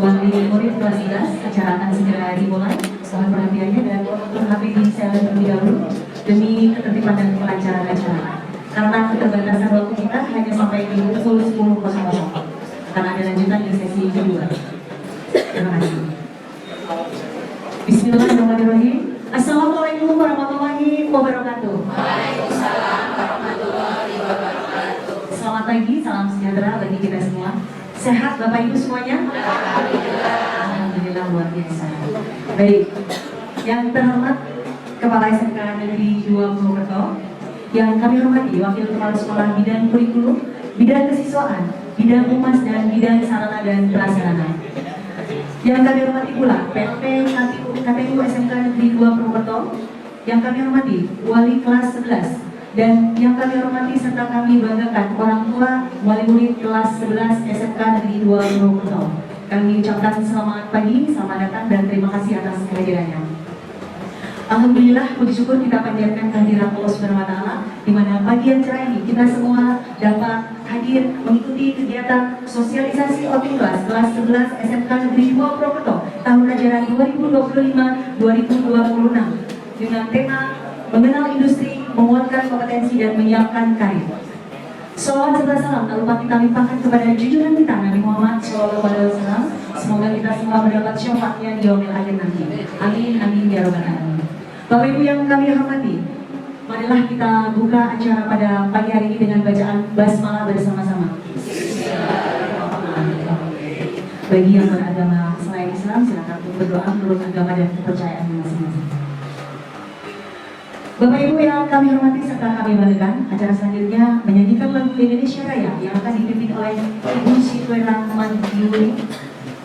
wali murid kelas 11, acara akan segera dimulai. Mohon perhatiannya dan HP di-silent terlebih dahulu demi ketertiban dan kelancaran acara. Karena keterbatasan waktu kita hanya sampai di pukul 10.00 karena ada lanjutan di sesi kedua. Terima kasih. Bismillahirrahmanirrahim. Assalamualaikum warahmatullahi wabarakatuh. Waalaikumsalam warahmatullahi wabarakatuh. Selamat pagi, salam sejahtera bagi kita semua. Sehat Bapak Ibu semuanya? Alhamdulillah. Alhamdulillah, luar biasa. Baik, yang terhormat Kepala SMK Negeri 2 Purwokerto, yang kami hormati Wakil Kepala Sekolah Bidang Kurikulum, Bidang Kesiswaan, Bidang Humas dan Bidang Sarana dan Prasarana. Yang kami hormati pula PT KPU SMK Negeri 2 Purwokerto, yang kami hormati Wali kelas 11, dan yang kami hormati serta kami banggakan orang tua wali murid kelas 11 SMK Negeri 2 Purwokerto. Kami ucapkan selamat pagi, selamat datang dan terima kasih atas kehadirannya. Alhamdulillah, puji syukur kita panjatkan kehadiran Allah Subhanahu wa Ta'ala, di mana pagi yang cerah ini kita semua dapat hadir mengikuti kegiatan sosialisasi OTIN kelas 11 SMK Negeri 2 Purwokerto tahun ajaran 2025-2026 dengan tema mengenal industri, menguatkan kompetensi dan menyiapkan karir. Salawat serta salam tak lupa kita limpahkan kepada junjungan kita Nabi Muhammad SAW. Semoga kita semua mendapat syafaatnya di yaumil akhir nanti. Amin amin ya rabbal alamin. Bapak Ibu yang kami hormati, marilah kita buka acara pada pagi hari ini dengan bacaan basmalah bersama-sama. Bagi yang beragama selain Islam, silakan untuk berdoa menurut agama dan kepercayaan masing-masing. Bapak Ibu yang kami hormati serta kami banggakan, acara selanjutnya menyanyikan lagu Indonesia Raya yang akan dipimpin oleh Ibu Sitwe Rahman Yuri,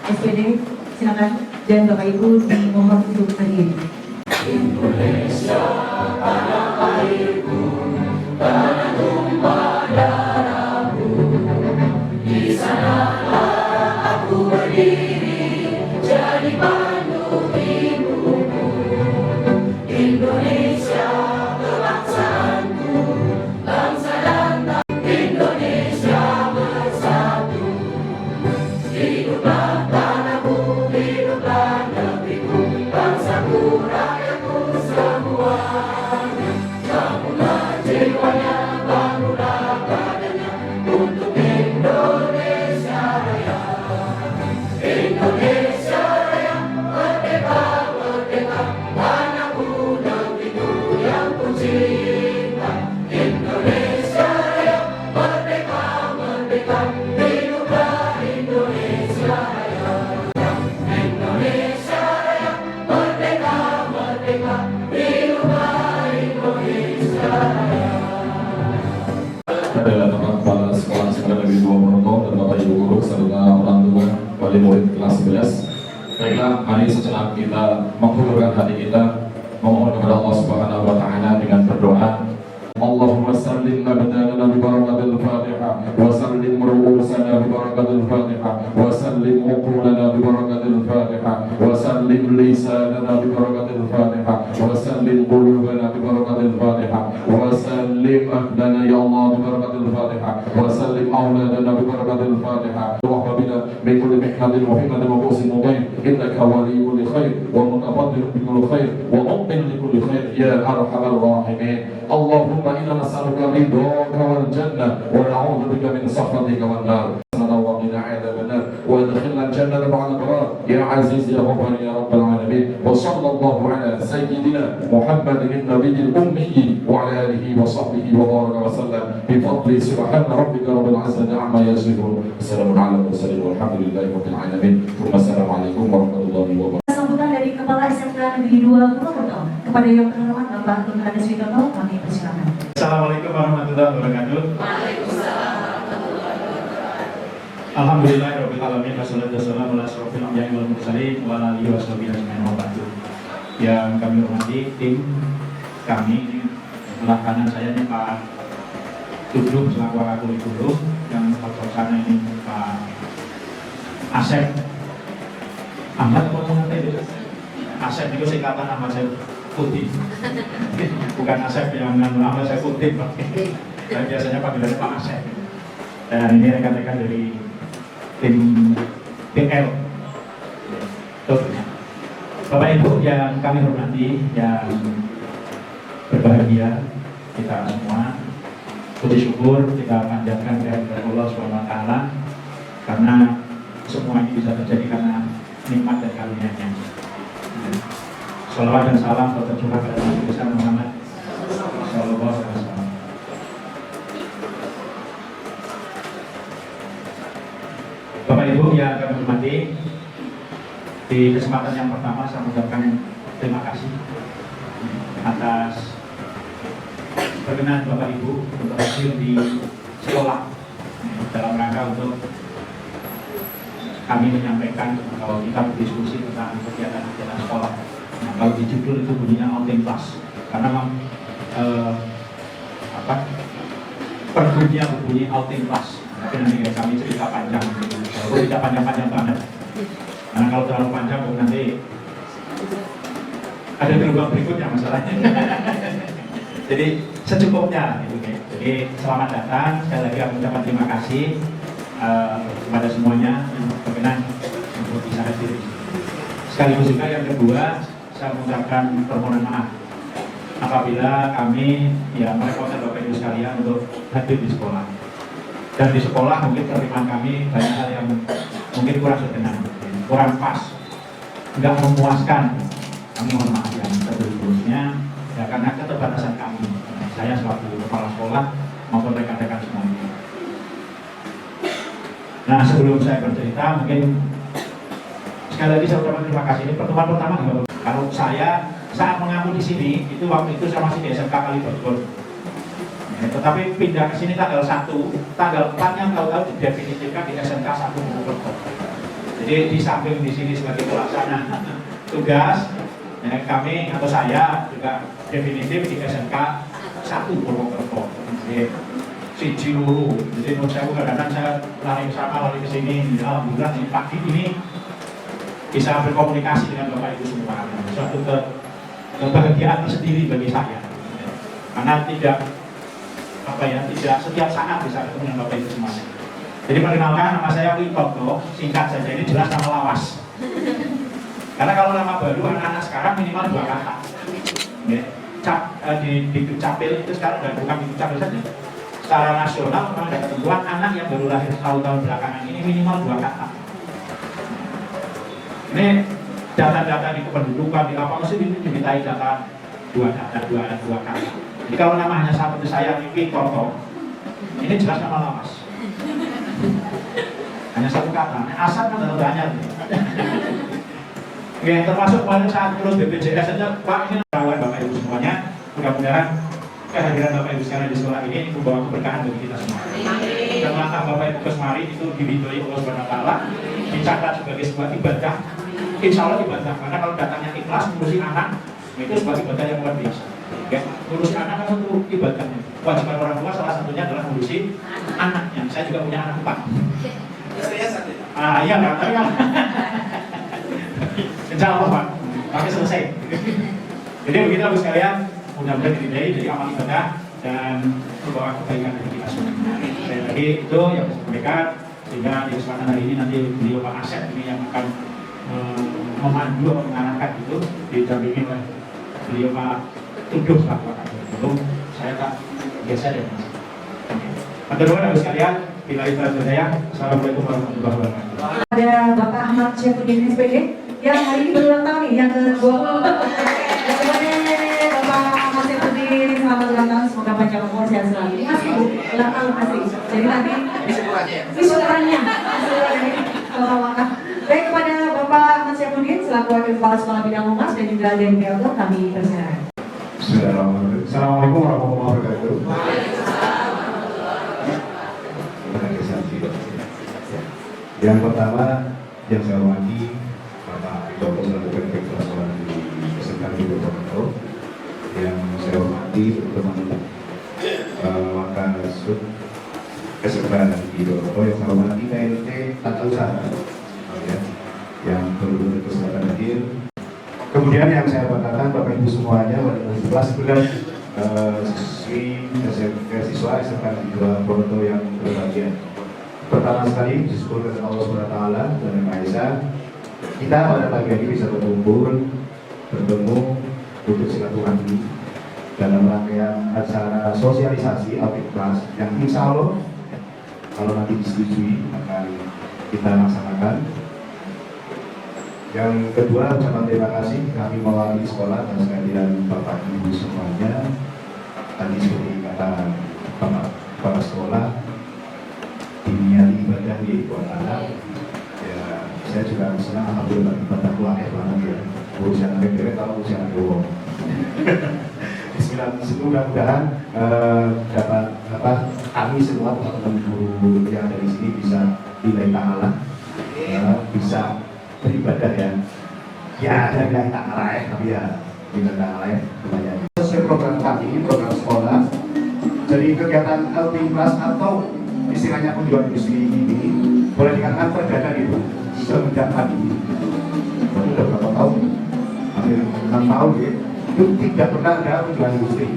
SPD. Silakan, dan Bapak Ibu dimohon untuk berdiri. Indonesia tanah airku, tanah tumpah darahku, di sanalah aku berdiri jadi pandu ibuku. Indonesia kebangsaanku, bangsa dan tanah Indonesia bersatu. Hiduplah tanahku, hiduplah negeriku, bangsaku, rakyatku semua. Bangunlah jiwanya, bangunlah badannya untuk Indonesia Raya. Indonesia Raya, merdeka, merdeka, tanahku, negeriku yang ku cinta. Indonesia Raya, merdeka, merdeka, hiduplah Indonesia Raya. Indonesia Raya, merdeka, merdeka, hiduplah Indonesia Raya. Adalah Bapak Kepala Sekolah SMK Negeri 2 Purwokerto dan Bapak Ibu Guru serta orang tua wali murid kelas 11. Baiklah, mari sejenak kita menghulurkan hati kita, memohon kepada Allah Subhanahu wa Ta'ala dengan berdoa. Allahumma sallim abdana bi barakatil Fatihah wa sallim ru'usana bi barakatil Fatihah wa sallim uqulana bi barakatil Fatihah wa sallim lisanana bi barakatil Fatihah wa sallim qulubana bi barakatil Fatihah wa sallim abdana ya Allah bi barakatil Fatihah wa sallim auladana bi barakatil Fatihah wa bina min kulli mihnatin wa himatin wa qusin mughayr innaka waliyyu kulli khair wa mutafaddilu bi kulli khair wa mu'min li kulli khair ya arhamar rahimin. Allahumma inna nas'aluka ridhaka wal jannah wa na'udzu bika min sakhatika wan nar. Wa qina 'adzabannar wa adkhilna al-jannata ma'al abrar ya aziz ya ghaffar ya rabbal alamin. Wa sallallahu ala sayyidina Muhammadin nabiyil ummi wa ala alihi wa sahbihi wa baraka wa sallam bi fadli subhana rabbika rabbil 'izzati 'amma yasifun. Assalamu ala mursalin walhamdulillahi rabbil alamin. Wassalamualaikum warahmatullahi wabarakatuh. Sambutan dari Kepala SMK Negeri 2 Purwokerto kepada yang terhormat Bapak Nurhanis Witono, kami persilakan. Assalamualaikum warahmatullahi wabarakatuh. Waalaikumsalam warahmatullahi wabarakatuh. Alhamdulillahirabbil alamin wassalatu wassalamu ala asyrofil anbiya'i wal mursalin wa ala alihi washabihi ajmain wa ba'du. Yang kami hormati tim kami, sebelah kanan saya ini Pak Tudung selaku wakil kurikulum, yang sebelah sana ini Pak Asep Ahmad apa mengerti itu? Asep itu singkatan nama saya Putih. Bukan Asep yang nama saya Putih, Pak. Dan biasanya panggilannya Pak Asep. Dan ini rekan-rekan dari tim L Bapak Ibu yang kami hormati, yang berbahagia, kita semua puji syukur kita panjatkan kehadirat Allah SWT karena semua ini bisa terjadi karena nikmat dan karunia-Nya. Salawat dan salam tercurah pada Nabi besar Muhammad Sallallahu Alaihi Wasallam. Bapak Ibu yang kami hormati, di kesempatan yang pertama saya mengucapkan terima kasih atas perkenan Bapak Ibu untuk hadir di sekolah dalam rangka untuk kami menyampaikan kalau kita berdiskusi tentang kegiatan-kegiatan sekolah. Nah, kalau di judul itu bunyinya outing class karena memang pergubnya berbunyi outing class. Tapi nanti kami cerita panjang, tidak panjang-panjang banget. Karena kalau terlalu panjang nanti ada gelombang berikutnya masalahnya. Jadi secukupnya gitu. Jadi selamat datang, sekali lagi kami ucapkan terima kasih kepada semuanya yang berkenan untuk bisa hadir. Sekaligus juga yang kedua, saya mengucapkan permohonan maaf apabila kami merepotkan Bapak Ibu sekalian untuk hadir di sekolah. Dan di sekolah mungkin penerimaan kami banyak hal yang mungkin kurang berkenan, kurang pas, nggak memuaskan. Kami mohon maaf yang sebelumnya ya karena keterbatasan kami. Saya selaku kepala sekolah maupun rekan-rekan semuanya. Nah, sebelum saya bercerita, mungkin sekali lagi saya ucapkan terima kasih. Ini pertemuan pertama nih, kalau saya saat mengaku di sini, itu waktu itu saya masih di SMK Kalibetul. Ya, tetapi pindah ke sini tanggal 1, tanggal 4 yang tahu-tahu didefinitifkan di SMK 1 Purwokerto. Jadi di samping di sini sebagai pelaksana tugas, ya, kami atau saya juga definitif di SMK 1 Purwokerto. Jadi siji luru, jadi menurut saya kadang-kadang saya lari ke sana, lari ke sini. Alhamdulillah di pagi ini bisa berkomunikasi dengan Bapak Ibu semua. Suatu kebahagiaan tersendiri bagi saya. Karena tidak setiap saat bisa ketemu dengan Bapak Ibu semuanya. Jadi perkenalkan, nama saya Witoto, singkat saja, ini jelas nama lawas. Karena kalau nama baru anak-anak sekarang minimal 2 kata. Ya. Di Dukcapil itu sekarang bukan di Dukcapil saja. Secara nasional memang ada ketentuan anak yang baru lahir tahun-tahun belakangan ini minimal 2 kata. Ini data-data di kependudukan di lapangan itu dimintai data 2 kata. Jadi kalau nama hanya satu saya Mimpi Toto, ini jelas nama lawas. Hanya 1 kata. Asal kan ada banyak. Oke, termasuk kemarin saat lulus BPJS saja, Pak ini kawan Bapak Ibu semuanya. Mudah-mudahan kehadiran Bapak Ibu sekalian di sekolah ini membawa keberkahan bagi kita semua. Dan langkah Bapak Ibu ke semari itu diridhoi Allah SWT, dicatat sebagai sebuah ibadah. Insya Allah ibadah, karena kalau datangnya ikhlas ngurusi anak itu sebuah ibadah yang luar biasa. Ya, ngurusi anak kan itu ibadahnya. Kewajiban orang tua salah satunya adalah ngurusi anaknya. Saya juga punya anak 4. Iya kan, tapi kan. Insya Allah Pak, pakai selesai. Jadi begitu Bapak sekalian, mudah-mudahan diridai dari amal ibadah dan membawa kebaikan bagi kita semua. Dan lagi itu yang saya sampaikan, sehingga di kesempatan hari ini nanti beliau Pak Asep ini yang akan memandu atau mengarahkan itu didampingi oleh beliau Pak Tuduh Pak Wakil. Saya tak biasa deh Mas. Teman-teman Bapak sekalian, bila itu saya, assalamualaikum warahmatullahi wabarakatuh. Ada Bapak Ahmad Syafuddin SPD yang hari ini berulang tahun nih, yang ke-20. Bapak Ahmad Syafuddin, selamat ulang tahun, semoga panjang umur sehat selalu. Masih Bu, ulang tahun masih. Jadi nanti syukurannya baik kepada Bapak Ahmad Syafuddin selaku Wakil Kepala Sekolah Bidang Humas dan juga dari PLT kami persilakan. Bismillahirrahmanirrahim. Assalamualaikum warahmatullahi wabarakatuh. Yang pertama yang saya hormati Bapak Dr. selaku Direktur Kepala Sekolah di SMK Purwokerto. Yang saya hormati teman-teman Wakasub SMK di Purwokerto. Yang saya hormati PNT Tata Usaha yang benar-benar kesempatan hadir. Kemudian yang saya katakan Bapak Ibu semuanya, kelas 11 siswi siswa SMK di Purwokerto yang berbahagia. Pertama sekali bersyukur kepada Allah SWT dan Yang Maha Esa kita pada pagi ini bisa berkumpul, bertemu untuk silaturahmi dalam rangkaian acara sosialisasi audit kelas yang insya Allah kalau nanti disetujui akan kita laksanakan. Yang kedua, ucapan terima kasih kami mewakili sekolah dan sekalian Bapak Ibu semuanya. Tadi seperti kata Bapak sekolah, diniati ibadah di buat anak. Ya, saya juga senang alhamdulillah ibadah keluarga banget ya. Urusan akhir kalau urusan doang. Mudah-mudahan dapat kami semua teman-teman guru yang dari sini bisa nilai ta'ala, bisa beribadah ya ada nilai ta'ala tapi ya nilai ta'ala lumayan. Sesuai program kami, program sekolah, jadi kegiatan outing class atau istilahnya kunjungan industri ini boleh dikatakan perdana itu semenjak pagi. Itu sudah berapa tahun? Hampir 6 tahun ya. Itu tidak pernah ada kunjungan industri.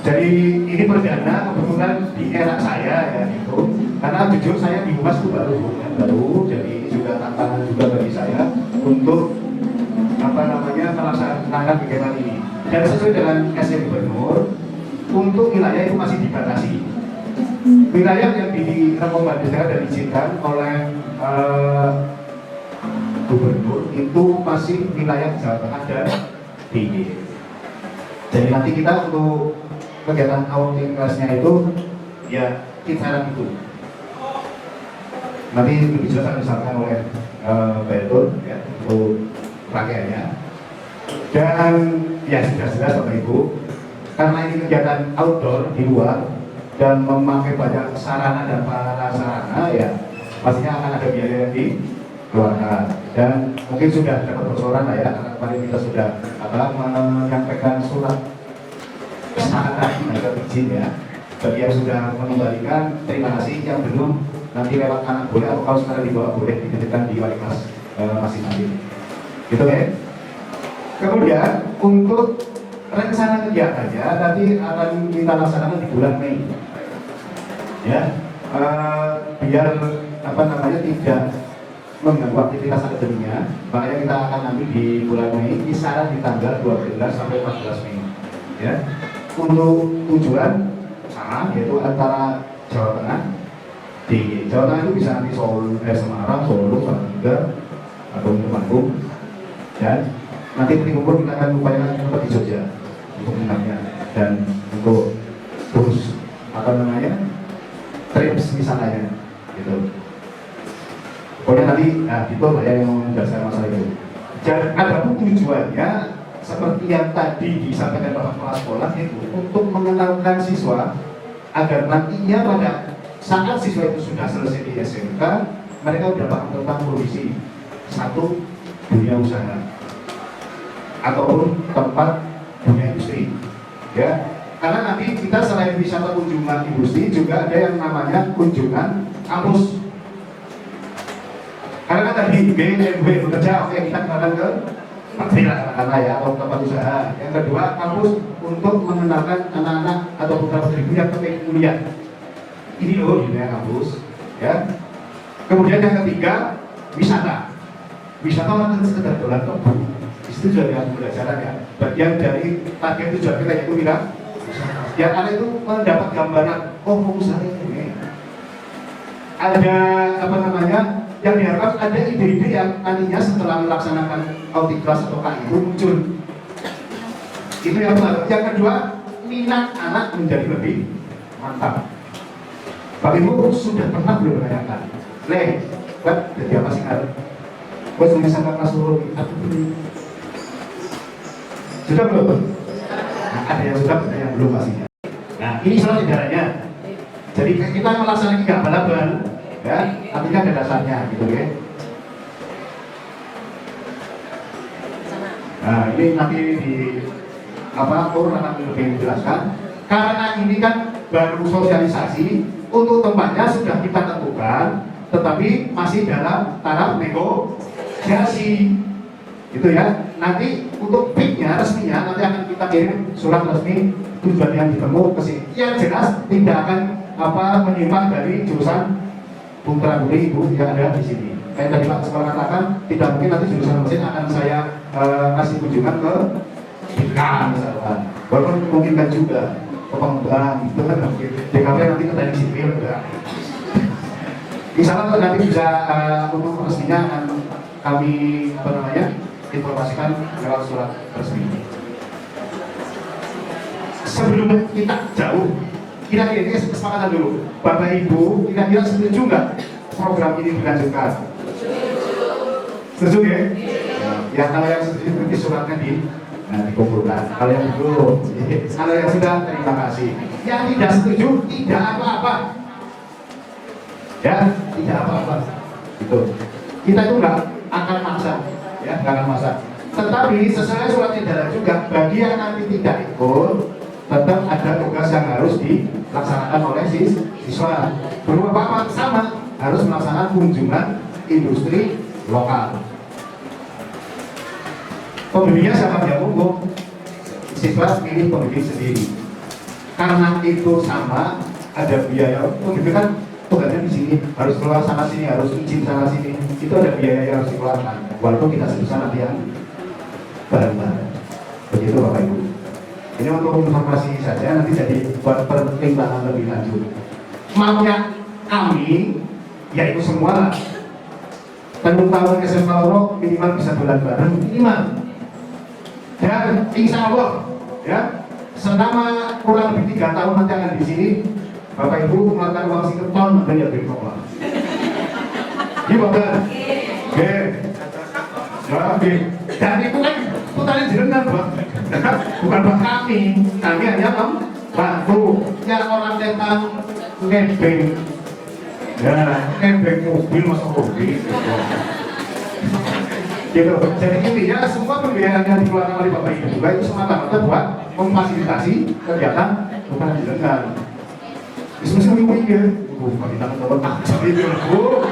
Jadi ini perdana kebetulan di era saya ya itu, karena jujur saya di Humas itu baru, jadi juga tantangan juga bagi saya untuk melaksanakan kegiatan ini. Dan sesuai dengan SK Gubernur, untuk wilayah itu masih dibatasi. Wilayah yang direkomendasikan dan diizinkan oleh Gubernur itu masih wilayah Jawa Tengah dan DIY. Jadi nanti kita untuk kegiatan outing kelasnya itu ya kisaran itu. Nanti lebih jelas akan disampaikan oleh Betul ya untuk rangkaiannya. Dan ya sudah jelas Bapak Ibu, karena ini kegiatan outdoor di luar dan memakai banyak sarana dan prasarana ya pastinya akan ada biaya yang dikeluarkan. Dan mungkin sudah dapat persoalan lah ya, karena kemarin kita sudah menyampaikan surat kesepakatan dan izin ya. Bagi yang sudah mengembalikan terima kasih, yang belum nanti lewat anak boleh atau kalau sekarang dibawa boleh dititipkan di wali kelas masing-masing. Gitu ya. Kemudian untuk rencana kegiatannya nanti akan kita laksanakan di bulan Mei. Ya, biar tidak mengganggu aktivitas akademiknya, makanya kita akan ambil di bulan Mei, kisaran di tanggal 12 sampai 14 Mei. Ya, untuk tujuan sama yaitu antara Jawa Tengah, di Jawa Tengah itu bisa nanti Semarang, Solo, Salatiga, atau Bandung, dan nanti berkumpul kita akan upayakan tempat di Jogja untuk menangnya dan untuk terus trips misalnya gitu. Pokoknya nanti itu yang mendasar masalah itu. Dan ada pun tujuannya seperti yang tadi disampaikan Bapak Kepala Sekolah itu untuk mengenalkan siswa agar nantinya pada saat siswa itu sudah selesai di SMK mereka sudah paham tentang kondisi satu dunia usaha ataupun tempat dunia industri ya, karena nanti kita selain wisata kunjungan industri juga ada yang namanya kunjungan kampus. Karena kan tadi BNMW bekerja, oke kita kenalkan ke pabrik katakanlah ya atau tempat usaha. Yang kedua kampus untuk mengenalkan anak-anak atau beberapa ibu yang pengen kuliah. Ini loh dunia kampus ya. Kemudian yang ketiga wisata. Wisata orang sekedar dolan kebun. Itu juga yang pembelajaran ya. Bagian dari target tujuan kita itu bilang yang anak itu mendapat gambaran usaha ini. Ada yang diharapkan ada ide-ide yang nantinya setelah melaksanakan outing class atau KI itu muncul. Itu yang pertama. Yang kedua, minat anak menjadi lebih mantap. Bapak Ibu sudah pernah belum menanyakan, jadi apa sih kan? Buat misalkan kelas turun, sudah belum? Nah, ada yang sudah, ada yang belum pastinya. Nah, ini salah sejarahnya. Jadi kita melaksanakan tiga balapan, ya, artinya ada dasarnya, gitu ya. Nah, ini nanti di Pur akan lebih menjelaskan. Karena ini kan baru sosialisasi, untuk tempatnya sudah kita tentukan, tetapi masih dalam taraf negosiasi. Gitu ya. Nanti untuk PIK-nya resminya nanti akan kita kirim surat resmi tujuan yang ditemu ke sini. Yang jelas tidak akan menyimpang dari jurusan putra putri ibu yang ada di sini. kayak tadi Pak Sekolah katakan, tidak mungkin nanti jurusan mesin akan saya kasih kunjungan ke ikan misalkan. Walaupun memungkinkan juga ke pengembang gitu kan mungkin. DKP nanti ke teknik sipil enggak. Misalnya nanti bisa untuk resminya akan kami informasikan lewat surat resmi. Sebelum kita jauh, kira-kira ini kesepakatan dulu. Bapak Ibu, kira-kira setuju nggak program ini dilanjutkan? Setuju ya? Ya kalau yang setuju di suratnya dikumpulkan. Kalau yang belum, kalau yang sudah terima kasih. Yang tidak setuju tidak apa-apa. Ya, tidak apa-apa. Itu. Kita itu nggak akan maksa, ya nggak akan maksa. Tetapi sesuai surat edaran juga bagi yang nanti tidak ikut, tetap ada tugas yang harus dilaksanakan oleh siswa. Berupa apa? Sama, harus melaksanakan kunjungan industri lokal. Pembimbingnya siapa dia monggo? Siswa pilih pembimbing sendiri. Karena itu sama, ada biaya. Pembimbing kan tugasnya di sini, harus keluar sana sini, harus izin sana sini. Itu ada biaya yang harus dikeluarkan. Walaupun kita sebutkan nanti yang bareng-bareng. Begitu Bapak Ibu. Ini untuk informasi saja, nanti jadi buat pertimbangan lebih lanjut. Maunya kami, yaitu semua penumpang SMA Loro minimal bisa bulan bareng, minimal. Dan insya Allah, ya, selama kurang lebih 3 tahun nanti akan di sini, Bapak Ibu melakukan uang singketon dan ya berikutlah. Iya Bapak. Oke. Ya, oke. Dan itu kan putaran jenengan Pak. Bukan buat kami hanya membantu yang orang tentang nebeng. Ya, nebeng mobil masuk mobil. Gitu. Jadi intinya semua pembiayaan yang dikeluarkan oleh Bapak Ibu juga itu semata-mata buat memfasilitasi kegiatan bukan jenengan. Mesti ngomong ya, Pak kita ngomong sampai itu Bu.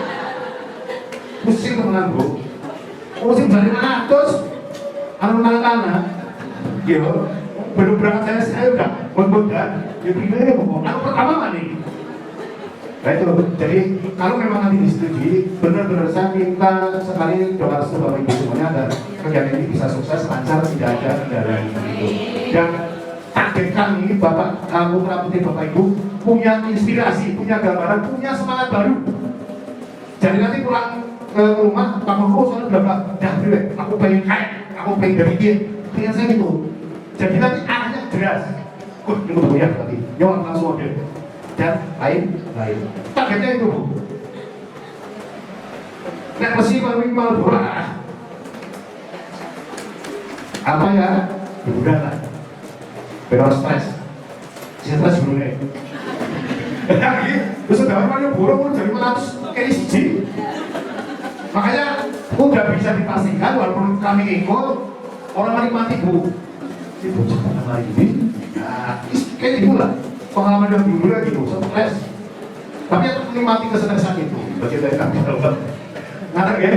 Pusing teman Bu. Pusing dari mana terus? Anak-anak, gitu. Belum berangkat saya udah membuat ya gimana ngomong. Aku pertama mana nih? Nah itu, jadi kalau memang nanti disetujui, benar-benar saya minta sekali doa restu Bapak Ibu semuanya dan kegiatan ini bisa sukses, lancar, tidak ada kendala gitu. Dan target kami, Bapak, kamu peraputin Bapak Ibu punya inspirasi, punya gambaran, punya semangat baru. Jadi nanti pulang ke rumah, kamu soalnya berapa? Dah, aku pengen kayak, aku pengen dari dia, pengen saya gitu. Jadi nanti arahnya jelas. Ini udah punya berarti, nyolong langsung ada. Dan lain. Targetnya itu Bu. Nek mesti minimal bola. Apa ya? Hiburan lah. Biar stres. Stres dulu nih. Terus sekarang mana burung dari 500 kali siji. Makanya udah bisa dipastikan walaupun kami ikut orang menikmati Bu. Ibu jangan lagi ini. Nah, kayak gitu lah. Pengalaman yang dulu lagi gitu, stres. Tapi aku menikmati kesestresan itu. Bagi dari kami ngerti ya?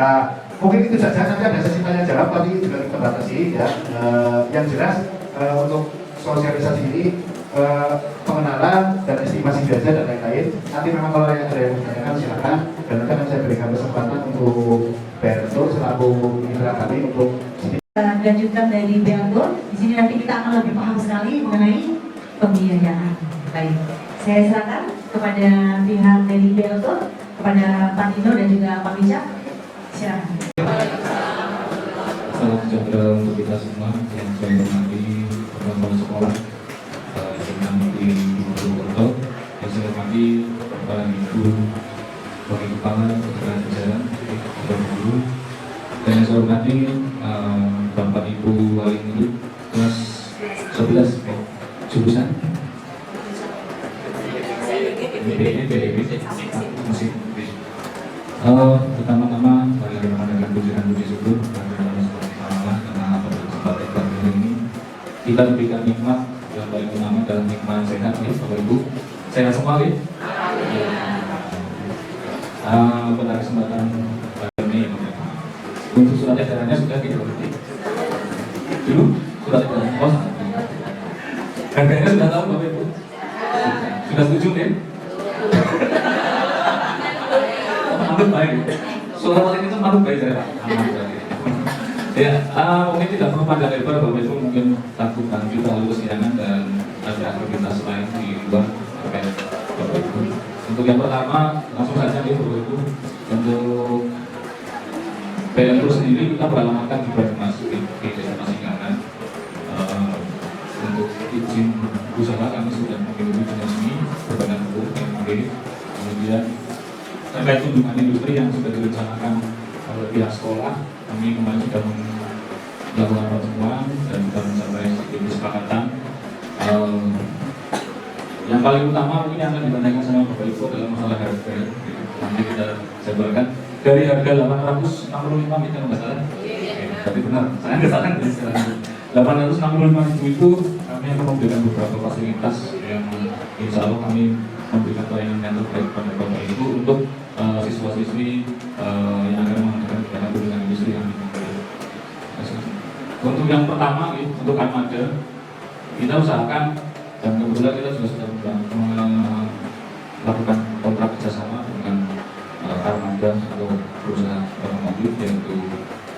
Nah, mungkin itu saja. Nanti ada sesi tanya jawab, tapi juga kita batasi ya. Yang jelas untuk sosialisasi ini pengenalan dan estimasi biasa dan lain-lain. Nanti memang kalau ada yang bertanyakan silakan. Dan nanti akan saya berikan kesempatan untuk Berto selaku mitra kami untuk lanjutkan dari Beatur. Di sini nanti kita akan lebih paham sekali mengenai pembiayaan. Baik, saya silakan kepada pihak dari Beatur, kepada Pak Dino dan juga Pak Bijak. Silakan. Salam sejahtera untuk kita semua yang saya hormati teman-teman sekolah yang di Purwokerto, yang saya hormati Bapak Ibu Wakil Kepala Kementerian Jajaran, Bapak Guru, dan yang saya hormati Bapak Ibu Wali Murid kelas 11 jurusan masih. Pertama-tama saya menyampaikan puji dan puji syukur kepada Allah karena pada kesempatan ini kita diberikan nikmat yang paling utama dalam nikmat sehat nih Bapak Ibu. Sehat semua nih. Pada kesempatan ini untuk surat edarannya sudah kita berarti dulu surat edaran pos harganya sudah tahu Bapak Ibu, sudah setuju ya? Ambil Pak saya. Suara paling itu malu baik saya Pak. Aman berarti. Ya, mungkin tidak perlu panjang lebar, Bapak Ibu mungkin lakukan kita lalu kesiangan dan ada aktivitas lain di luar terkait Bapak Ibu. Untuk yang pertama, langsung saja nih Bapak Ibu, untuk PLU sendiri kita beralamatkan di Banyumas di Desa Masinggahan. Untuk izin usaha kami sudah memiliki resmi berbadan hukum MUD. Kemudian terkait kunjungan industri yang sudah direncanakan oleh pihak sekolah, kami kemarin sudah melakukan pertemuan dan sudah mencapai kesepakatan. Yang paling utama mungkin yang akan ditanyakan sama Bapak Ibu adalah masalah harga. Nanti kita jabarkan dari harga 865 itu nggak salah. Tapi benar, saya nggak salah dari sekarang. 865.000 itu kami akan memberikan beberapa fasilitas yang insya Allah kami memberikan pelayanan yang terbaik kepada Bapak Ibu untuk siswa-siswi yang akan mengadakan kegiatan dengan industri yang dimiliki. Untuk yang pertama, untuk armada, kita usahakan dan kebetulan kita juga sudah melakukan kontrak kerjasama dengan armada atau perusahaan otomotif yaitu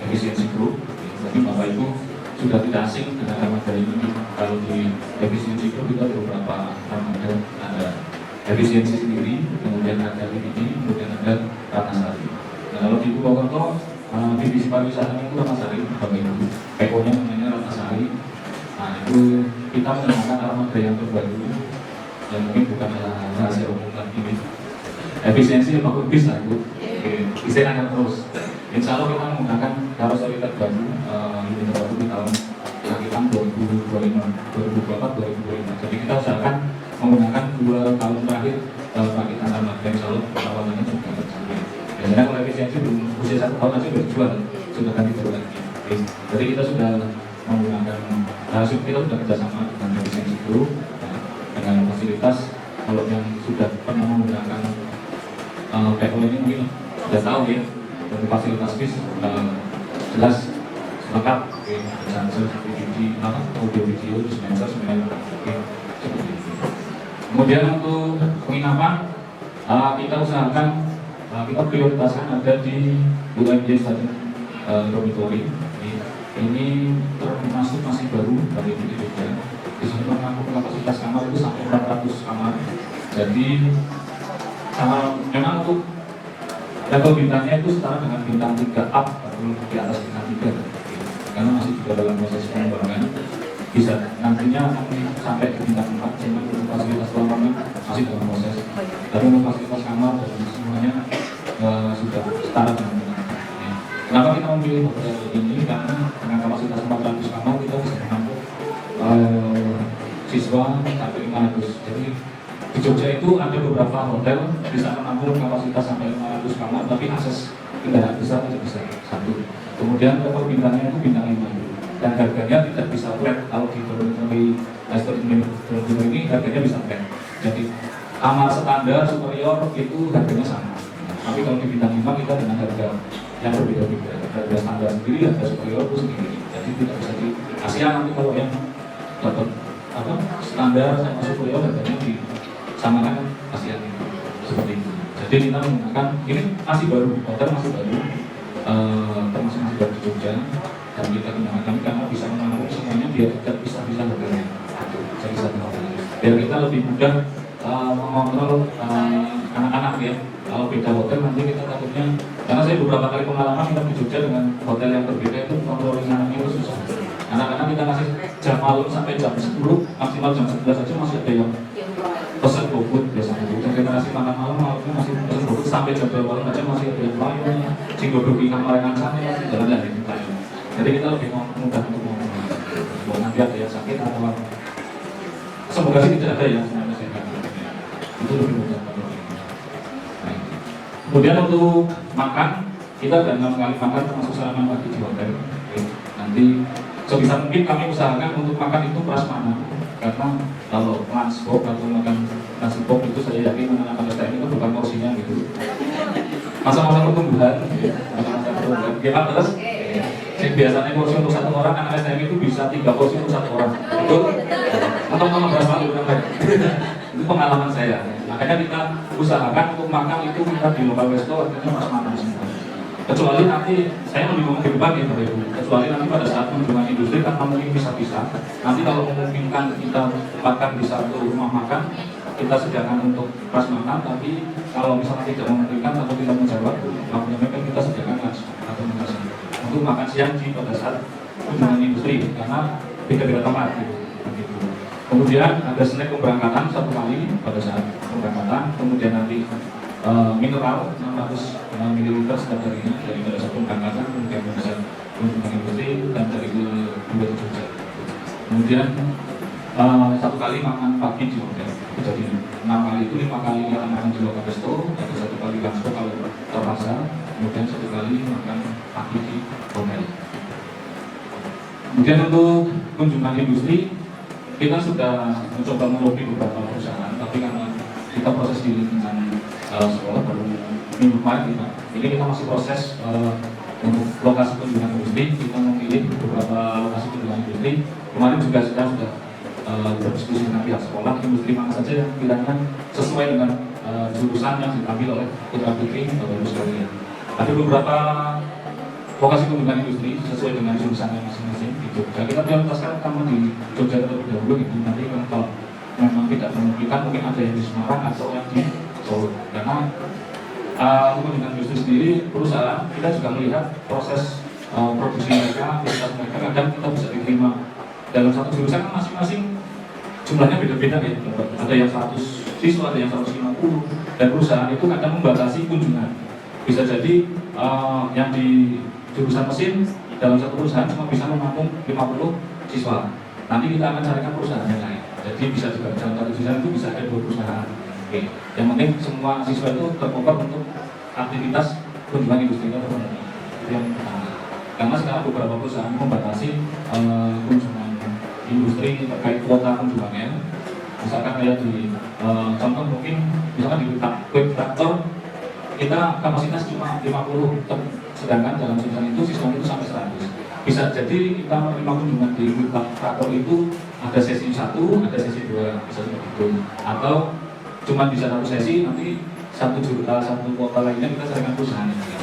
Efisiensi Group. Jadi Bapak Ibu sudah tidak asing dengan armada ini. Kalau di Efisiensi Group kita ada beberapa armada, ada Efisiensi sendiri, kemudian ada ini, kemudian ada Ratnasari. Nah, kalau di Purwokerto, divisi pariwisata itu Ratnasari, Bapak Ibu. PO-nya namanya Ratnasari. Nah, itu kita menggunakan armada yang terbaru, yang mungkin bukan rahasia umum lagi ini. Efisiensi apa bis lah itu, bisa akan terus. Insya Allah kita menggunakan karoseri terbaru, ini terbaru di tahun sekitar 2024-2025. Jadi kita usahakan menggunakan 2 tahun terakhir rakitan armada, insya Allah awalannya juga tercapai. Biasanya kalau efisiensi belum usia 1 tahun aja berjual, sudah ganti baru lagi. Jadi kita sudah menggunakan, kita sudah kerjasama dengan Efisiensi Group dengan fasilitas. Kalau yang sudah pernah menggunakan PO ini mungkin sudah tahu ya, dari fasilitas bis jelas lengkap, sensor, audio video, dispenser, semuanya seperti itu. Kemudian untuk penginapan, kita usahakan kita prioritaskan ada di UMJ Stadion Dormitory. Ini termasuk masih baru dari Jogja. Di sini mengaku kapasitas kamar itu sampai 400 kamar. Jadi memang untuk level bintangnya itu setara dengan bintang 3 up atau di atas bintang 3. Karena masih juga dalam proses pengembangan. Bisa nantinya sampai ke bintang 4, cuman untuk fasilitas ruangan masih dalam proses. Tapi untuk fasilitas kamar dan semuanya sudah setara dengan bintang 4. Kenapa kita memilih hotel ini? Karena dengan kapasitas 400 kamar kita bisa menampung siswa sampai 500. Jadi di Jogja itu ada beberapa hotel bisa menampung kapasitas sampai 500 kamar, tapi akses kendaraan besar tidak bisa satu. Kemudian level bintangnya itu bintang 5 dan harganya tidak bisa flat. Kalau di dormitory ini harganya bisa flat. Jadi kamar standar superior itu harganya sama. Tapi kalau di bintang 5 kita dengan harga yang berbeda-beda. Harga standar sendiri, harga superior itu sendiri. Jadi tidak bisa di Asia nanti kalau yang dapat standar sama superior harganya disamakan Asia ini seperti itu. Jadi kita menggunakan ini masih baru, hotel masih baru, termasuk masih baru di Jogja, dan kita gunakan karena bisa menampung semuanya biar tidak bisa harganya. Jadi satu hotel. Biar kita lebih mudah mengontrol anak-anak ya. Kalau beda hotel nanti kita takutnya, karena saya beberapa kali pengalaman kita di Jogja dengan hotel yang berbeda itu kontrolin anaknya itu susah. Anak-anak kita kasih jam malam sampai jam 10, maksimal jam 11 aja masih ada yang pesan GoFood biasanya. Dan kita kasih makan malamnya masih pesan GoFood sampai jam 12 malam aja masih ada yang lain. Singgodoki kamar yang sana masih jalan dari kita. Jadi kita lebih mudah untuk ngomong. Nanti ada yang sakit atau apa. Semoga sih tidak ada yang semuanya sehat. Itu lebih mudah. Kemudian untuk makan, kita ada 6 kali makan termasuk sarapan pagi di hotel. Nanti sebisa mungkin kami usahakan untuk makan itu prasmanan. Karena kalau lunch box atau makan nasi box itu saya yakin anak-anak STM itu bukan porsinya gitu. Masa-masa pertumbuhan, gimana terus? Biasanya porsi untuk 1 orang, anak STM itu bisa 3 porsi untuk 1 orang. Betul? Untuk prasmanan itu pengalaman saya. Maka Makanya kita usahakan untuk makan itu kita di lokal resto artinya mas makan semua. Kecuali nanti saya membingungkan ke depan ya Bapak Ibu. Kecuali nanti pada saat kunjungan industri kan mungkin bisa-bisa. Nanti kalau memungkinkan kita makan di satu rumah makan, kita sediakan untuk pas makan. Tapi kalau misalnya tidak memungkinkan atau tidak menjawab, makanya kan kita sediakan lunch atau makan siang. Untuk makan siang di pada saat kunjungan industri karena beda-beda tempat gitu. Kemudian ada snack pemberangkatan satu kali pada saat pemberangkatan. Kemudian nanti mineral 600 ml setiap harinya dari pada saat pemberangkatan, kemudian pada saat kunjungan industri dan dari ke 27 jam. Kemudian satu kali makan pagi di hotel. Jadi 6 kali itu 5 kali kita makan di lokal resto, atau 1 kali langsung kalau terpaksa. Kemudian 1 kali makan pagi di hotel. Kemudian untuk kunjungan industri kita sudah mencoba melobi beberapa perusahaan, tapi karena kita proses di lingkungan sekolah baru minggu kemarin ini kita masih proses untuk lokasi kunjungan industri. Kita memilih beberapa lokasi kunjungan industri. Kemarin juga kita sudah berdiskusi dengan pihak sekolah, industri mana saja yang kiranya sesuai dengan jurusan yang diambil oleh putra putri Bapak Ibu sekalian. Ada beberapa lokasi kunjungan industri sesuai dengan jurusannya masing-masing di Jogja. Kita prioritaskan utama di Jogja terlebih dahulu gitu. Nanti kalau memang tidak memungkinkan mungkin ada yang di Semarang atau yang di Solo. Karena kunjungan industri sendiri perusahaan kita juga melihat proses produksi mereka, aktivitas mereka kadang kita bisa diterima dalam satu jurusan masing-masing jumlahnya beda-beda ya. Ada yang 100 siswa, ada yang 150 dan perusahaan itu kadang membatasi kunjungan. Bisa jadi yang di jurusan mesin dalam satu perusahaan cuma bisa menampung 50 siswa. Nanti kita akan carikan perusahaan yang lain. Jadi bisa juga dalam satu jurusan itu bisa ada 2 perusahaan. Oke. Yang penting semua siswa itu tercover untuk aktivitas kunjungan industrinya terpenuhi. Itu yang pertama. Karena sekarang beberapa perusahaan membatasi kunjungan industri terkait kuota kunjungannya. Misalkan kayak di contoh mungkin misalkan di quick traktor kita kapasitas cuma 50, sedangkan dalam jurusan itu siswa itu sampai 100. Bisa jadi kita menerima kunjungan di quick traktor itu ada sesi 1, ada sesi 2, bisa seperti itu. Atau cuma bisa 1 sesi, nanti satu kuota lainnya kita carikan perusahaan ini.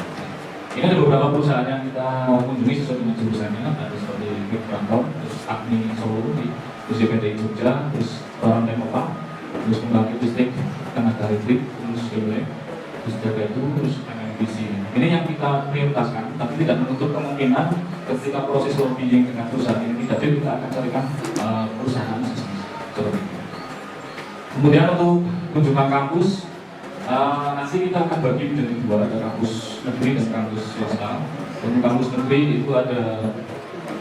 Ini ada beberapa perusahaan yang kita kunjungi sesuai dengan jurusannya, ada seperti quick traktor, terus Agni Solo, terus JPT Jogja, terus Orang Temopa, terus pembangkit listrik tenaga listrik, terus GWL, terus jaga itu, terus MMBC. Ini yang kita prioritaskan, tapi tidak menutup kemungkinan ketika proses lobbying dengan perusahaan ini tidak ada, kita akan carikan perusahaan seperti itu. Kemudian untuk kunjungan kampus, nanti kita akan bagi menjadi 2, ada kampus negeri dan kampus swasta. Untuk kampus negeri itu ada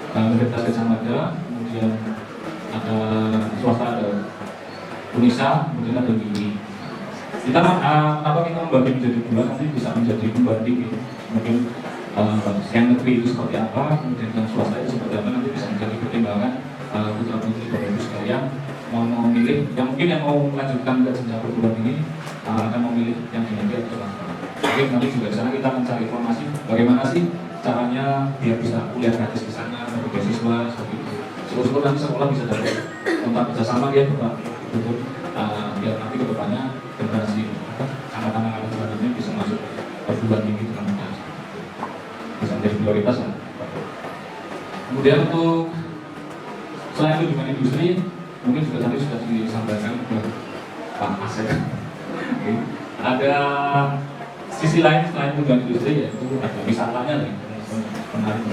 Universitas Gadjah Mada, kemudian ada swasta ada Unisa, kemudian ada UII. Kita apa kita membagi menjadi 2 nanti bisa menjadi pembanding gitu. Mungkin yang negeri itu seperti apa, kemudian yang swasta itu seperti apa, nanti bisa menjadi pertimbangan putra putri Bapak Ibu sekalian mau memilih yang mungkin yang mau melanjutkan ke jenjang perguruan tinggi akan memilih yang di negeri atau swasta. Mungkin nanti juga di sana kita akan cari informasi bagaimana sih caranya biar bisa kuliah gratis di sana, dapat beasiswa seperti itu. Syukur-syukur nanti sekolah bisa dapat kontak kerjasama dia untuk biar nanti ke depannya generasi anak-anak selanjutnya bisa masuk perguruan tinggi dengan mudah, bisa menjadi prioritas lah. Kemudian untuk selain kunjungan industri, mungkin juga tadi sudah disampaikan ke Pak Asep. Ada sisi lain selain kunjungan industri yaitu ada wisatanya nih, menarik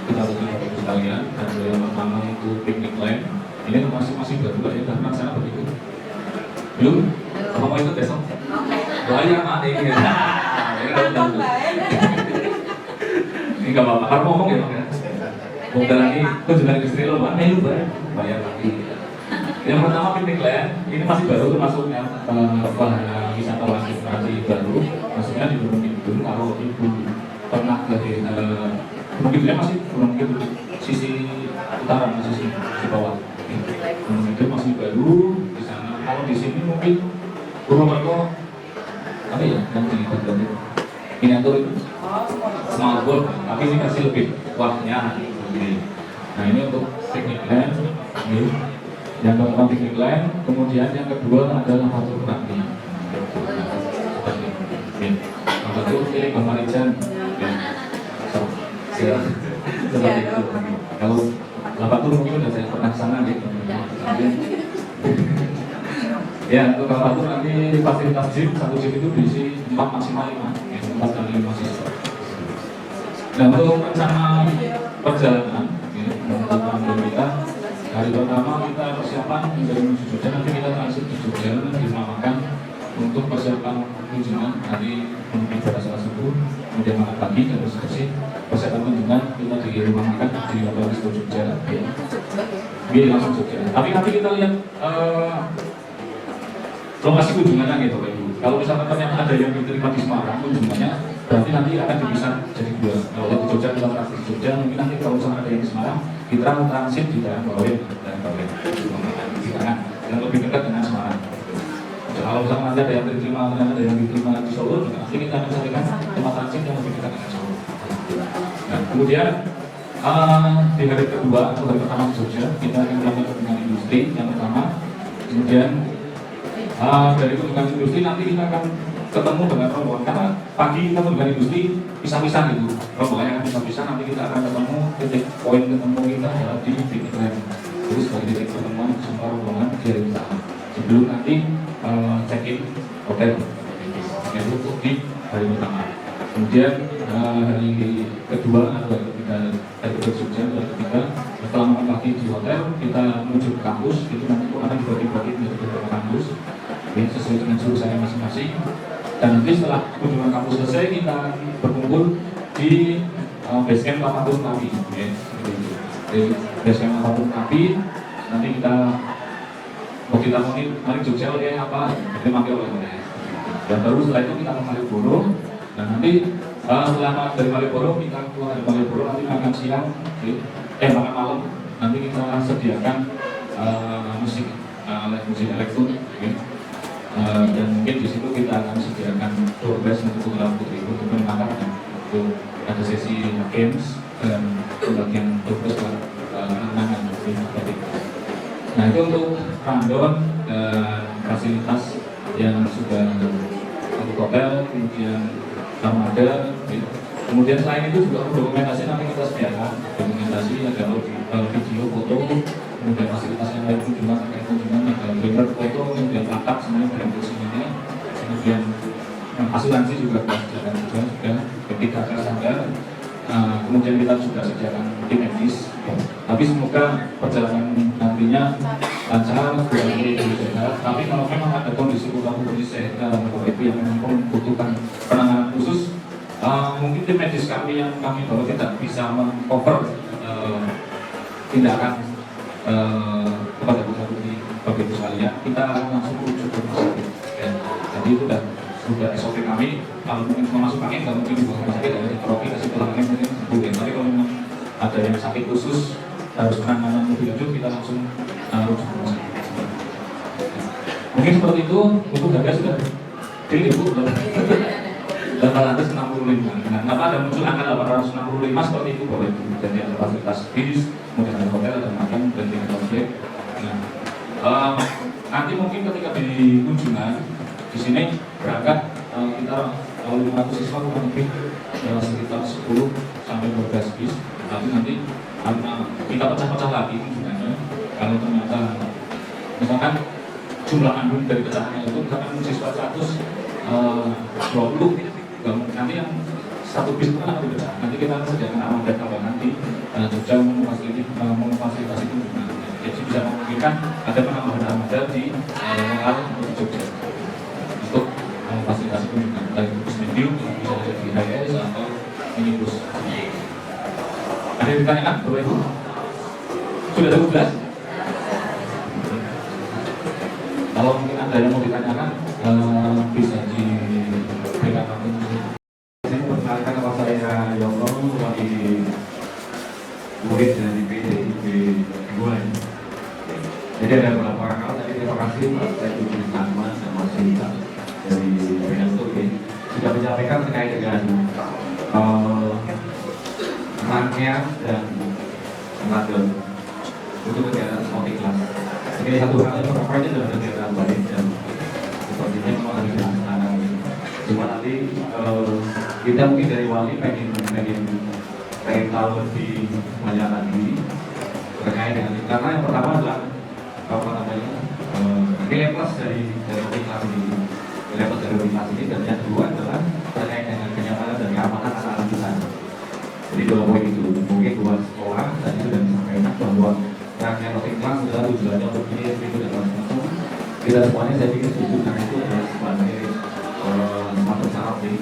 kita Bapak sekalian. Ada yang pertama itu piknik land. Ini masih baru ya, karena sana begitu. Belum? Kamu mau ikut besok? Banyak mak ini. Ini nggak apa-apa, harus ngomong ya Pak ya. Bukan lagi kunjungan industri lo mana lu bayar lagi. Yang pertama piknik land, ini masih baru termasuknya wahana wisata masih baru. Maksudnya di Gunung Kidul, kalau ibu pernah ke Gunung Kidulnya masih Gunung Kidul sisi utara, sisi bawah. Gunung Kidul masih baru di sana. Kalau di sini mungkin Purwokerto apa ya yang di miniatur itu small board, tapi ini kasih lebih wahnya. Nah ini untuk piknik land. Yang pertama piknik land, kemudian yang kedua adalah fotografi. milik Bang Marijan. Ya, seperti itu. Kalau Bapak Tur mungkin udah saya pernah sana gitu. Ya, untuk Bapak Tur nanti fasilitas gym, satu gym itu diisi 4 maksimal 5, ya, 4 kali 5 siswa. Dan untuk rencana perjalanan, ya, untuk kita, hari pertama kita persiapan dari Jogja, nanti kita transit di Jogja dinamakan untuk persiapan kunjungan hari menuju pada saat subuh, kemudian makan pagi dan bersih persiapan kunjungan kita di rumah makan di Hotel Resto Jogja. Ini langsung Jogja. Tapi nanti kita lihat lokasi kunjungannya gitu Pak Ibu. Kalau misalkan ternyata ada yang diterima di Semarang kunjungannya, berarti nanti akan dipisah jadi 2. Kalau di Jogja kita transit di Jogja, mungkin nanti kalau misalkan ada yang di Semarang, kita transit di daerah Bawet di kanan yang lebih dekat dengan Semarang. Kalau misalkan nanti ada yang diterima, ada yang diterima di Solo, nanti kita akan carikan tempat transit yang lebih dekat dengan Solo. Nah, kemudian di hari kedua atau hari pertama di Jogja, kita akan melakukan kunjungan industri yang pertama. Kemudian dari kunjungan industri nanti kita akan ketemu dengan rombongan, karena pagi kita kunjungan industri pisah-pisah gitu, rombongannya akan pisah-pisah. Nanti kita akan ketemu titik poin ketemu kita adalah di titik rem. Jadi sebagai titik pertemuan sama rombongan di hari pertama sebelum nanti check-in hotel itu untuk di hari pertama. Kemudian hari kedua atau hari ketiga, hari Jogja, hari ketiga setelah makan pagi di hotel kita menuju ke kampus. Itu nanti akan dibagi-bagi menjadi beberapa kampus sesuai dengan jurusannya masing-masing. Dan nanti setelah kunjungan kampus selesai kita berkumpul di basecamp Papatur Kapi. Di basecamp Papatur Kapi nanti kita mari Jogja oleh apa? Kita mampir oleh mana? Dan baru setelah itu kita ke Malioboro. Dan nanti setelah dari Malioboro kita keluar dari Malioboro, nanti makan siang, makan malam. Nanti kita sediakan musik elektron. Dan mungkin di situ kita akan sediakan door prize untuk putri untuk menangkap. Itu ada sesi games dan pembagian door prize buat anak-anak. Nah, itu untuk rundown dan fasilitas yang sudah untuk hotel, kemudian armada. Kemudian selain itu juga dokumentasi nanti kita sediakan dokumentasi, ada video, foto, kemudian fasilitas yang lain kunjungan, ada printer foto, kemudian plakat semuanya dari sini. Kemudian asuransi juga kita sediakan juga sudah ketika standar. Kemudian kita juga sediakan tim medis. Tapi semoga perjalanan nantinya lancar, sehat. Tapi kalau memang ada kondisi sehat dalam itu yang memang membutuhkan penanganan khusus, mungkin tim medis kami yang kami bawa tidak bisa meng-cover tindakan kepada Bapak Ibu sekalian. Kita langsung rujuk ke rumah sakit. Jadi itu sudah SOP kami. Kalau mungkin mau masuk angin, kalau mungkin di rumah sakit ada diteropi, kasih pulang angin mungkin boleh. Tapi kalau memang ada yang sakit khusus harus penanganan lebih lanjut, kita langsung rujuk ke rumah sakit. Mungkin seperti itu. Untuk harga sudah pilih Bu 865. Nah, kenapa ada muncul angka 865 seperti itu Bapak Ibu? Jadi ada fasilitas bis, kemudian ada hotel, ada makan, dan tingkat objek. Nah, nanti mungkin ketika di kunjungan di sini berangkat kita 500 siswa kurang lebih sekitar 10 sampai 12 bis. Tapi nanti karena kita pecah-pecah lagi kunjungannya, kalau ternyata misalkan jumlah andung dari pecahannya itu misalkan siswa 120, nanti yang satu bis itu kan dipecah. Nanti kita sediakan armada tambahan di Jogja memfasilitasi kunjungan. Jadi bisa memungkinkan ada penambahan armada di lokal Jogja untuk memfasilitasi kunjungan. Baik bus medium bisa jadi HRS atau minibus. Ada yang ditanyakan Bapak Ibu? Sudah cukup jelas? Kalau mungkin ada yang mau ditanyakan bisa diberikan waktu. Saya memperkenalkan nama saya Yono, sebagai murid dari PDIP 2. Jadi ada beberapa hal. Tadi terima kasih Pak Sekjen Sama dan Mas Sinta dari BNSOB sudah menyampaikan terkait dengan rangkaian dan random untuk kegiatan sporting class. Jadi satu hal yang pertama ini adalah kegiatan baik dan sepertinya memang harus dilaksanakan. Cuma nanti kita mungkin dari wali pengen tahu lebih banyak lagi terkait dengan ini. Karena yang pertama adalah apa namanya nilai plus dari kelas ini, nilai plus dari kelas ini, dan yang kedua adalah terkait dengan kenyamanan dan keamanan anak-anak kita. Jadi dua poin itu mungkin buat sekolah tadi sudah disampaikan bahwa rangkaian routing kelas adalah tujuannya untuk ini itu dan macam-macam. Kita semuanya saya pikir setuju karena itu adalah sebagai semacam syarat ini.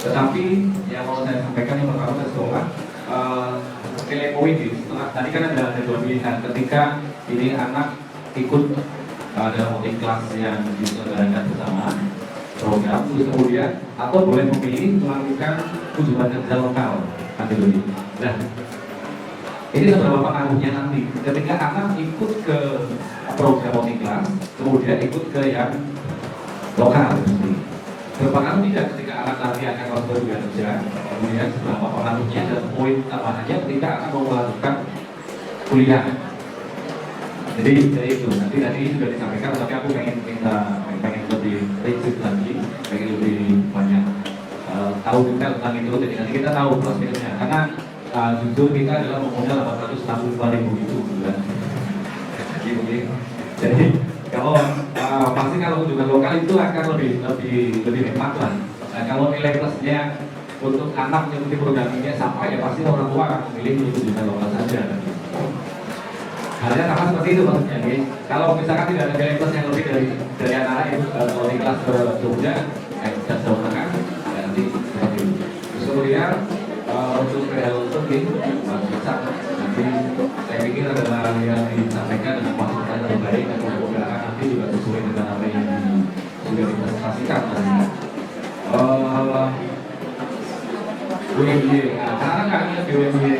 Tetapi yang mau saya sampaikan yang pertama ke sekolah nilai poin ini setelah tadi kan ada dua pilihan ketika ini anak ikut dalam routing kelas yang diselenggarakan bersama program, terus kemudian atau boleh memilih melakukan kunjungan kerja lokal nanti dulu. Nah, ini seberapa pengaruhnya nanti ketika anak ikut ke program routing kelas, kemudian ikut ke yang lokal mesti. Berpengaruh tidak ketika anak nanti akan masuk ke kerja, kemudian seberapa pengaruhnya dan poin tambahannya ketika akan mau melakukan kuliah. Jadi itu nanti sudah disampaikan, tapi aku pengen lebih riset lagi, pengen lebih banyak tahu detail tentang itu. Jadi nanti kita tahu plus minusnya, karena jujur kita adalah memodal 865.000 itu bulan. Jadi kalau pasti kalau kunjungan lokal itu akan lebih nikmat lah. Nah, kalau nilai plusnya untuk anak mengikuti program ini sampai ya pasti orang tua akan memilih kunjungan lokal saja. Halnya sama seperti itu maksudnya. Kalau misalkan tidak ada nilai plus yang lebih dari anak-anak itu kalau di kelas ke Jogja, dan Jawa Tengah, ya nanti seperti itu. Terus kemudian untuk real talking, bisa nanti saya pikir adalah yang disampaikan dengan masukan yang baik dan mudah-mudahan nanti juga sesuai dengan apa yang sudah dipresentasikan tadi. UMY, karena kami di UMY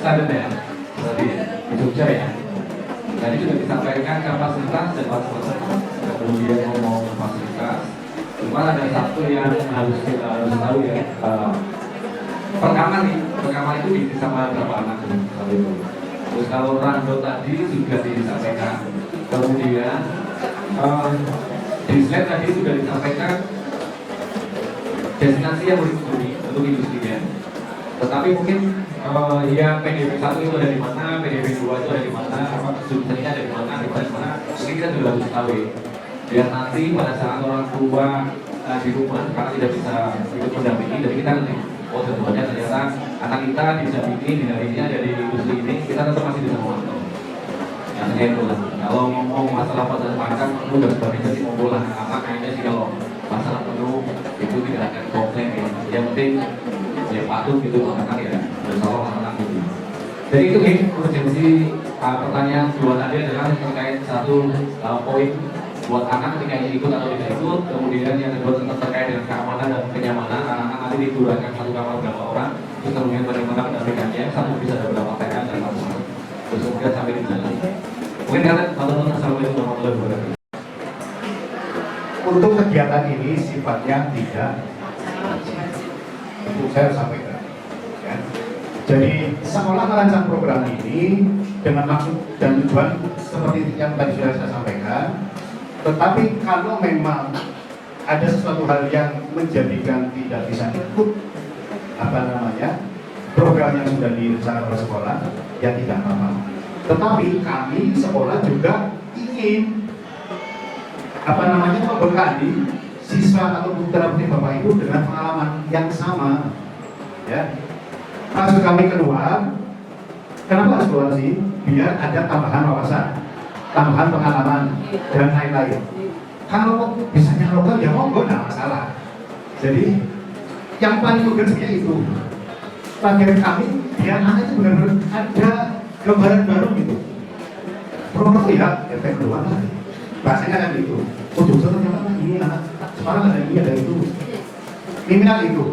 standar ya, seperti di Jogja ya. Tadi sudah disampaikan kapasitas dan fasilitas, kemudian ngomong fasilitas. Cuma ada satu yang harus kita tahu ya. Pertama itu bisa sama berapa anak itu. Terus kalau rando tadi juga disampaikan. Kemudian di slide tadi sudah disampaikan destinasi yang dikunjungi untuk industrinya. Tetapi mungkin yang PDB 1 itu ada di mana, PDB 2 itu ada di mana, apa subsennya ada di mana, mungkin kita juga harus tahu ya. Biar nanti pada saat orang tua di rumah karena tidak bisa ikut mendampingi, jadi kita nanti oh sebenarnya ternyata anak kita di jam ini ada di industri ini, kita tetap masih bisa memantau. Yang saya itu lah. Kalau ngomong masalah pasar makan, menu dan sebagainya sih mau bola anak kayaknya sih kalau masalah menu itu tidak akan komplain ya. Yang penting ya patuh gitu anak ya, bersama anak gitu. Jadi itu nih urgensi pertanyaan kedua tadi adalah terkait satu poin buat anak ketika ini ikut atau tidak ikut, kemudian yang kedua tentang terkait dengan keamanan dan kenyamanan anak-anak nanti diturunkan satu kamar berapa orang, terus kemudian bagaimana pendampingannya, satu bisa ada berapa TK dan apa terus kemudian sampai di jalan. Mungkin kalian teman-teman assalamualaikum warahmatullahi wabarakatuh. Untuk kegiatan ini sifatnya tidak, itu saya harus sampaikan. Ya. Jadi sekolah merancang program ini dengan maksud dan tujuan seperti yang tadi sudah saya sampaikan. Tetapi kalau memang ada sesuatu hal yang menjadikan tidak bisa ikut program yang sudah direncanakan oleh sekolah, ya tidak apa-apa. Tetapi kami sekolah juga ingin membekali siswa atau putra-putri Bapak Ibu dengan pengalaman yang sama. Ya. Maksud kami keluar, kenapa harus keluar sih? Biar ada tambahan wawasan, tambahan pengalaman dan lain-lain. Kalau bisanya lokal ya monggo, nggak masalah. Jadi yang paling urgensinya itu target kami biar anak itu benar-benar ada gambaran baru gitu. Program ya efek keluar lah. Bahasanya kan gitu. Ujung ternyata ini anak sekarang ada ini ada itu. Minimal itu.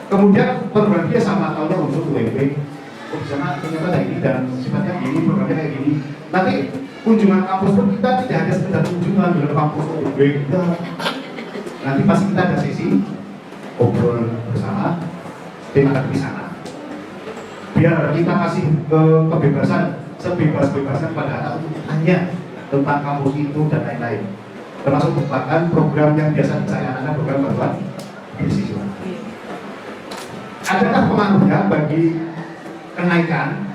Kemudian program dia sama tahunnya untuk UMP. Oh di sana ternyata ada ini dan sifatnya gini, programnya kayak gini. Nanti kunjungan kampus pun kita tidak hanya sekedar kunjungan di kampus UMP kita. Nanti pasti kita ada sesi obrol bersama tim ada di sana. Biar kita kasih kebebasan sebebas-bebasnya pada anak untuk tanya tentang kampus itu dan lain-lain. Termasuk bahkan program yang biasa saya anak program bantuan beasiswa. Adakah pengaruhnya bagi kenaikan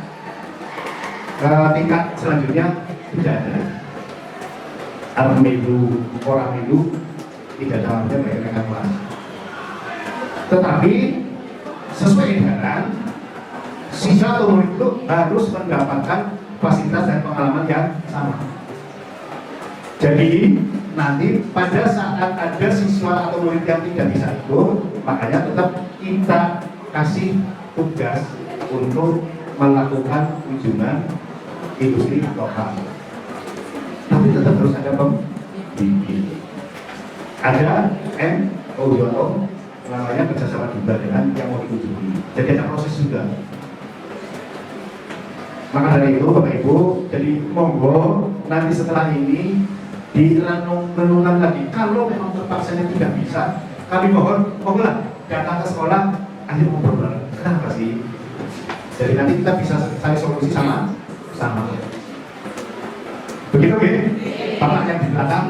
tingkat selanjutnya? Tidak ada. Alhamdulillah, orang itu tidak ada pengaruhnya bagi kenaikan kelas. Tetapi sesuai edaran, siswa atau murid itu harus mendapatkan fasilitas dan pengalaman yang sama. Jadi nanti pada saat ada siswa atau murid yang tidak bisa ikut, makanya tetap kita kasih tugas untuk melakukan kunjungan industri lokal. Tapi tetap harus ada pembimbing. Ada MOU namanya kerjasama juga dengan yang mau dikunjungi. Jadi ada proses juga. Maka dari itu Bapak Ibu, jadi monggo nanti setelah ini direnungkan lagi. Kalau memang terpaksanya tidak bisa, kami mohon, monggolah datang ke sekolah, ayo ngobrol bareng. Kenapa sih? Jadi nanti kita bisa cari solusi sama. Begitu ya? Bapak yang di belakang,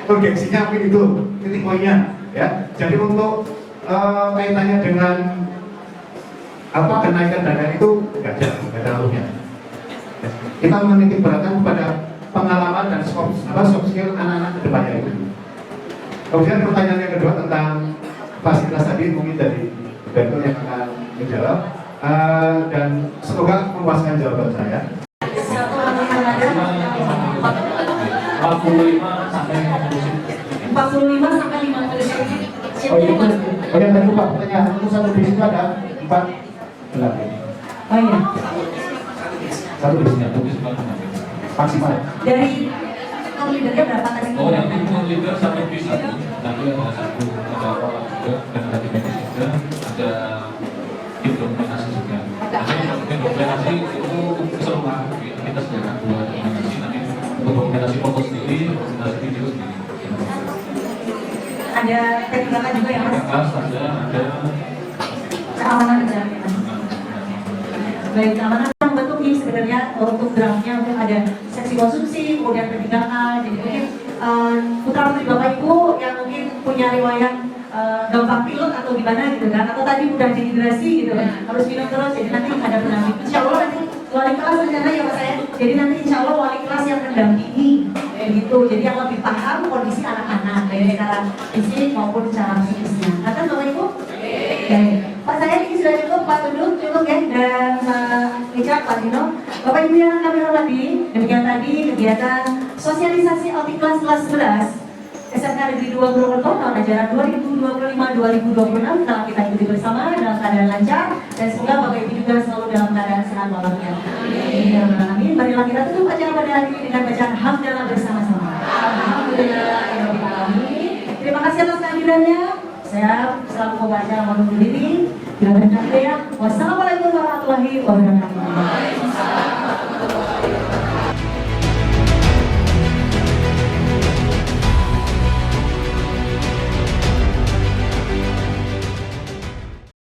urgensinya mungkin itu titik poinnya. Ya. Jadi untuk kaitannya dengan apa kenaikan dana itu nggak ada alurnya. Kita menitik beratkan kepada pengalaman dan soft skill anak-anak kedepannya itu. Kemudian pertanyaan yang kedua tentang fasilitas tadi mungkin dari Bentul yang akan menjawab dan semoga memuaskan jawaban saya. 45 sampai 50. 45 sampai 50. Oh iya, tadi lupa pertanyaan untuk satu bis itu ada 4 belas. Oh iya. Satu bisnya maksimal. Dari leadernya berapa tadi? Oh, yang itu leader satu bis satu. Nanti ada satu, ada apa juga, dan ada tim medis juga, ada tim dokumentasi juga. Nanti tim dokumentasi itu keseluruhan kita sediakan dua dokumentasi. Nanti untuk dokumentasi foto sendiri, dokumentasi video sendiri. Ada teknik juga ya Mas? Ada. Keamanan dan baik, keamanan membentuk ini sebenarnya untuk draftnya untuk ada seksi konsumsi, kemudian perdagangan. Jadi mungkin putra putri Bapak Ibu yang mungkin punya riwayat gampang pilot atau gimana gitu kan, atau tadi udah dehidrasi gitu kan, harus minum terus. Jadi nanti ada pendamping. Insya Allah nanti wali kelas rencana ya Mas saya. Jadi nanti insya Allah wali kelas yang mendampingi gitu. Jadi yang lebih paham kondisi anak-anak dari secara fisik maupun secara psikisnya. Kan Bapak Ibu? Oke. Pak saya ini sudah cukup, Pak Tudung cukup ya, dan Richard, Pak Dino. Bapak Ibu yang kami hormati, demikian tadi kegiatan sosialisasi outing kelas 11 SMK Negeri 2 Purwokerto tahun ajaran 2025-2026 telah kita ikuti bersama dalam keadaan lancar, dan semoga Bapak Ibu juga selalu dalam keadaan sehat walafiat. Amin. Marilah kita tutup acara pada hari ini dengan bacaan hamdalah bersama-sama. Alhamdulillahirobbilalamin. Terima kasih atas kehadirannya. Saya selalu membaca mohon diri. Bila berkata ya, wassalamualaikum warahmatullahi wabarakatuh.